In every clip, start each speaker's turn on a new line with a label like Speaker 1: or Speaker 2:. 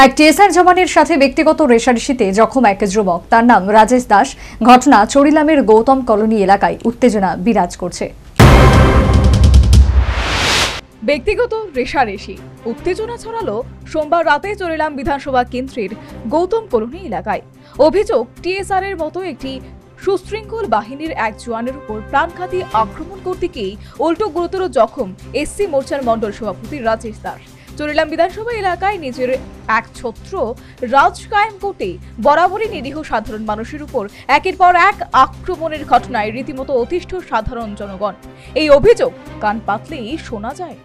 Speaker 1: এক টিএসআর জওয়ানের সাথে ব্যক্তিগত রেষারেষিতে জখম এক যুবক, তার নাম রাজেশ দাস। ঘটনা চরিলামের গৌতম কলোনি এলাকায় উত্তেজনা বিরাজ করছে।
Speaker 2: ব্যক্তিগত রেষারেষি উত্তেজনা ছড়ালো সোমবার রাতে চরিলাম বিধানসভা কেন্দ্রের গৌতম কলোনি এলাকায়। অভিযোগ, টিএসআর এর মতো একটি সুশৃঙ্খল বাহিনীর এক জওয়ানের উপর প্রাণঘাতী আক্রমণ করতে গিয়ে উল্টো গুরুতর জখম এসসি মোর্চার মণ্ডল সভাপতি রাজেশ দাস। চরিলাম বিধানসভা এলাকায় নিজের এক ছত্র রাজ কায়েম করতে বরাবরই নিরীহ সাধারণ মানুষের উপর একের পর এক আক্রমণের ঘটনায় রীতিমতো অতিষ্ঠ সাধারণ জনগণ। এই অভিযোগ কান পাতলেই শোনা যায়।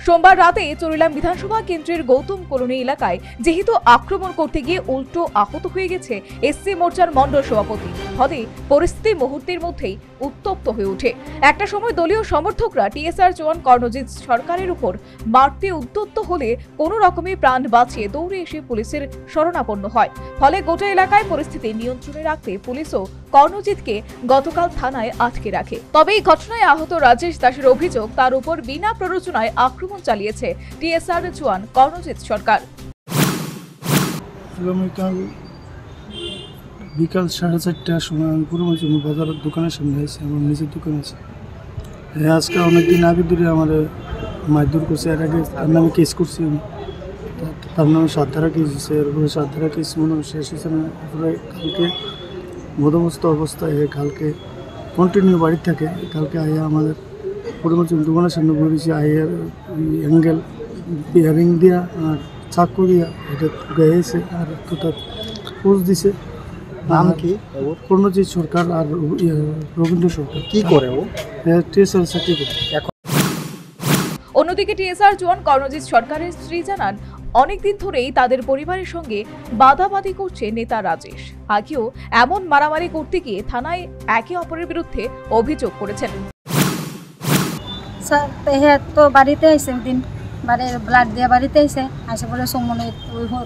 Speaker 2: সোমবার রাতে চরিলাম বিধানসভা কেন্দ্রের গৌতম কলোনি এলাকায় যেহেতু আক্রমণ করতে গিয়ে উল্টো আহত হয়ে গেছে এসসি মোর্চার মণ্ডল সভাপতি, ফলে পরিস্থিতি মুহূর্তের মধ্যেই উত্তপ্ত হয়ে ওঠে। একটা সময় দলীয় সমর্থকরা টিএসআর জওয়ান কর্ণজিৎ সরকারের উপর মারতে উদ্যত হলে কোনো রকমে প্রাণ বাঁচিয়ে দৌড়ে এসে পুলিশের শরণাপন্ন হয়। ফলে গোটা এলাকায় পরিস্থিতি নিয়ন্ত্রণে রাখতে পুলিশও কর্ণজিৎকে গতকাল থানায় আটকে রাখে। তবে এই ঘটনায় আহত রাজেশ দাসের অভিযোগ, তার উপর বিনা প্ররোচনায় আক্রমণ চালিয়েছে টিএসআর জওয়ান কর্ণজিৎ সরকার।
Speaker 3: বিকাল 4:30টার সময় আমি পুরোমাচুর বাজারের দোকানের সামনে এসে আমার নিজের দোকান আছে। আজকে অনেকদিন আগে ধরে আমার মারধর করছে। এর আগে তার নামে কেস করছি আমি, তার নামে 7 ধারা কেস হচ্ছে। এরপরে 7 ধারা কেস মনে শেষ হয়েছে না। এরপরে কালকে মধ্যমস্ত অবস্থায় কালকে কন্টিনিউ বাড়ির থাকে। কালকে আইয়া আমাদের পুরোমাচুর দোকানের সামনে বলেছি, আইয়ার অ্যাঙ্গেল বিয়ারিং দিয়া আর চাকু দিয়া এটা গাইছে আর একটু তার পোজ দিছে।
Speaker 4: নাম কি?
Speaker 3: কর্ণজিৎ সরকার আর রবীন্দ্র সরকার।
Speaker 4: কি করে ও?
Speaker 3: টিএসআর চাকরি করে।
Speaker 2: অন্যদিকে টিএসআর জওয়ান কর্ণজিৎ সরকারের স্ত্রী জানান, অনেকদিন ধরেই তাদের পরিবারের সঙ্গে বাদাবাদি করছে নেতা রাজেশ। আগেও এমন মারামারি করতে গিয়ে থানায় একে অপরের বিরুদ্ধে অভিযোগ করেছেন।
Speaker 5: তো বাড়িতে আইসে দিন ব্লাড দিয়ে বাড়িতে আইসে আসে পরে সমনে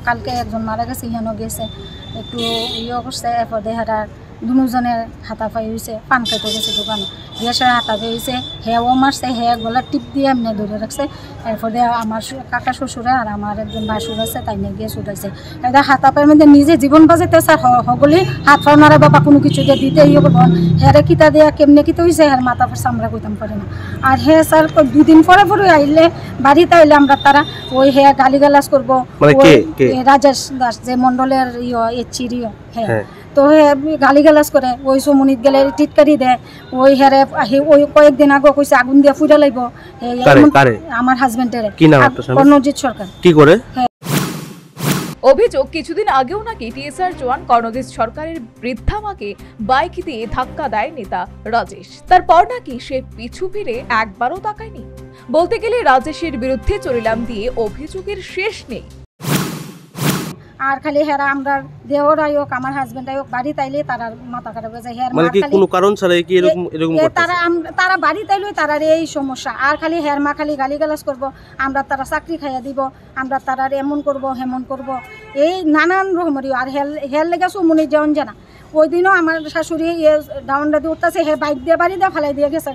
Speaker 5: কালকে একজন মারা গেছে, ইহানো গেছে একটু ইয়ে করছে। এরপর দেহার দুজনের হাতাফাই হয়েছে, পান খাইতে গেছে দোকানে, গ্যাসের হাতাফাই হয়েছে। হেও মারছে, হে গলার টিপ দিয়ে এমনি ধরে রাখছে। এরপর দিয়ে আমার কাকা শ্বশুরে আর আমার একজন ভাসুর আছে, তাই নিয়ে গিয়ে ছুটাইছে। এটা হাতাফাইয়ের মধ্যে নিজে জীবন বাজাইতে স্যার সকলেই হাত পা মারে বাবা কোনো কিছু দিয়ে দিতে ইয়ে করবো। হেরে কিতা দেয়া কেমনে কিতা হয়েছে হের মাথা আমরা কইতাম পারি না। আর হে স্যার 2 দিন পরে আইলে বাড়িতে আইলে আমরা তারা ওই হে গালিগালাজ করবো। রাজেশ দাস যে মন্ডলের চিরিও হ্যাঁ, তো গালিগালাজ করে। ওই সমনিত গেলে টিটকারি দেয়। ওই হেরে ওই কয়েকদিন আগে কইছে আগুন দিয়ে ফুটা লাগবো আমার হাজবেন্ডের। কর্ণজিৎ সরকার
Speaker 4: কি করে?
Speaker 2: অভিযোগ, কিছুদিন আগেও নাকি টিএসআর জওয়ান কর্ণজিৎ সরকারের বৃদ্ধা মাকে বাইক দিয়ে ধাক্কা দেয় নেতা রাজেশ। তারপর নাকি সে পিছু ফিরে একবারও তাকায়নি। বলতে গেলে রাজেশের বিরুদ্ধে চরিলাম দিয়ে অভিযোগের শেষ নেই।
Speaker 5: আর খালি হেরা আমরা দেওর আয়োক আমার হাজবেন্ড আয়োক বাড়ি তাইলে তারা মাথা খারাপ হয়ে যায়।
Speaker 4: মানে কি কোনো কারণ ছাড়াই কি এরকম করতেছে?
Speaker 5: তারা বাড়ি তাইলে তারার এই সমস্যা। আর খালি হের মা খালি গালিগালাজ করব, আমরা তারা চাকরি খাইয়া দিব, আমরা তারার এমন করব হেমন করব, এই নানান রকমের। আর হের লেগে সুমনি যেমন জানা ওই দিনও আমার শাশুড়ি ডাউনটা দিয়ে উঠতেছে, হে বাইক দিয়ে বাড়ি দিয়ে ফেলাই দিয়ে গেছে।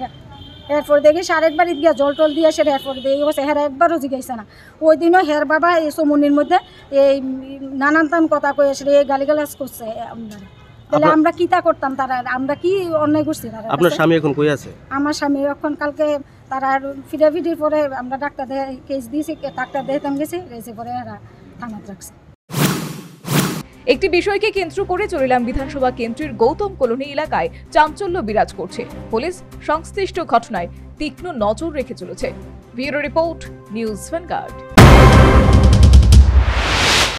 Speaker 5: এরপর দেখি আরেক বাড়িতে গিয়া জল টল দিয়ে আসে। এরপর দেখি গেছে হেরা একবারও জিগাইছে না। ওই দিনও হের বাবা এই সমনির মধ্যে এই নানান তান কথা কয়ে আসলে এই গালিগালাজ করছে। তাহলে আমরা কিতা করতাম, তারা আমরা কি অন্যায় করছি?
Speaker 4: আপনার স্বামী এখন কই আছে?
Speaker 5: আমার স্বামী এখন কালকে তারা ফিডাফিডির পরে আমরা ডাক্তার কেস দিয়েছি, ডাক্তার দেখতাম গেছে পরে এরা থানাতে রাখছে।
Speaker 2: একটি বিষয়কে কেন্দ্র করে চরিলাম বিধানসভা কেন্দ্রের গৌতম কলোনি এলাকায় চাঞ্চল্য বিরাজ করছে। পুলিশ সংশ্লিষ্ট ঘটনায় তীক্ষ্ণ নজর রেখে চলেছে। Bureau report, news vanguard.